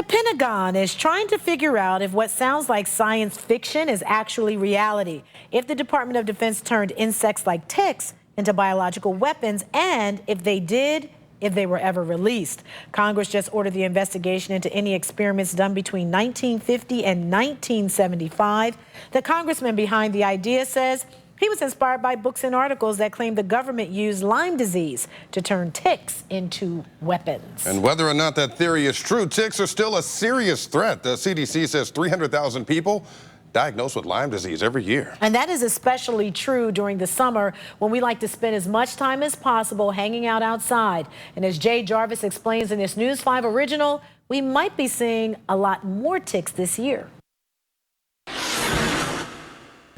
The Pentagon is trying to figure out if what sounds like science fiction is actually reality, if the Department of Defense turned insects like ticks into biological weapons, and if they did, if they were ever released. Congress just ordered the investigation into any experiments done between 1950 and 1975. The congressman behind the idea says he was inspired by books and articles that claim the government used Lyme disease to turn ticks into weapons. And whether or not that theory is true, ticks are still a serious threat. The CDC says 300,000 people diagnosed with Lyme disease every year. And that is especially true during the summer when we like to spend as much time as possible hanging out outside. And as Jay Jarvis explains in this News 5 original, we might be seeing a lot more ticks this year.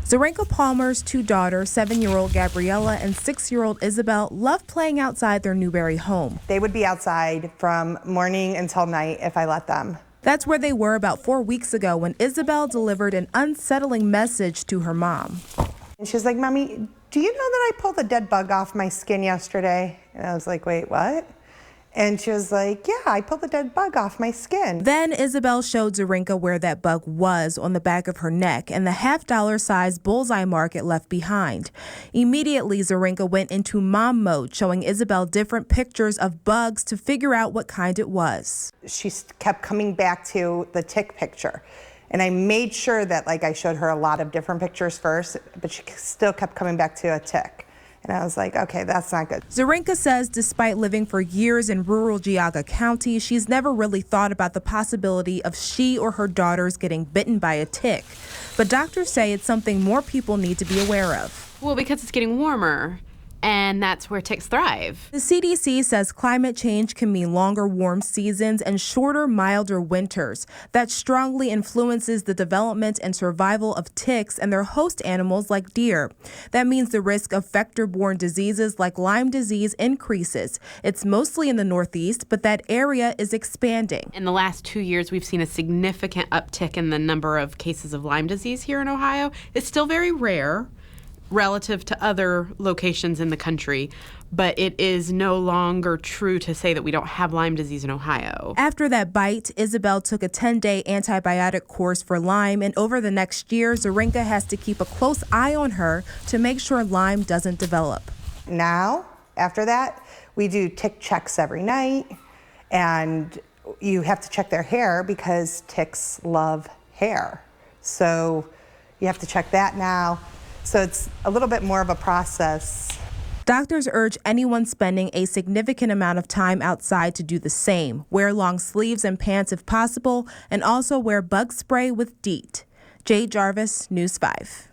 Zarenka Palmer's two daughters, 7-year-old Gabriella and 6-year-old Isabel, love playing outside their Newberry home. They would be outside from morning until night if I let them. That's where they were about 4 weeks ago when Isabel delivered an unsettling message to her mom. And she was like, "Mommy, do you know that I pulled a dead bug off my skin yesterday?" And I was like, "Wait, what?" And she was like, "Yeah, I pulled a dead bug off my skin." Then Isabel showed Zarenka where that bug was on the back of her neck and the $half size bullseye mark it left behind. Immediately, Zarenka went into mom mode, showing Isabel different pictures of bugs to figure out what kind it was. She kept coming back to the tick picture. And I made sure that I showed her a lot of different pictures first, but she still kept coming back to a tick. And I was like, okay, that's not good. Zarenka says despite living for years in rural Geauga County, she's never really thought about the possibility of she or her daughters getting bitten by a tick. But doctors say it's something more people need to be aware of. Well, because it's getting warmer, and that's where ticks thrive. The CDC says climate change can mean longer warm seasons and shorter, milder winters. That strongly influences the development and survival of ticks and their host animals like deer. That means the risk of vector-borne diseases like Lyme disease increases. It's mostly in the Northeast, but that area is expanding. In the last 2 years, we've seen a significant uptick in the number of cases of Lyme disease here in Ohio. It's still very rare relative to other locations in the country, but it is no longer true to say that we don't have Lyme disease in Ohio. After that bite, Isabel took a 10-day antibiotic course for Lyme, and over the next year, Zarenka has to keep a close eye on her to make sure Lyme doesn't develop. Now, after that, we do tick checks every night, and you have to check their hair because ticks love hair. So you have to check that now. So it's a little bit more of a process. Doctors urge anyone spending a significant amount of time outside to do the same. Wear long sleeves and pants if possible, and also wear bug spray with DEET. Jay Jarvis, News 5.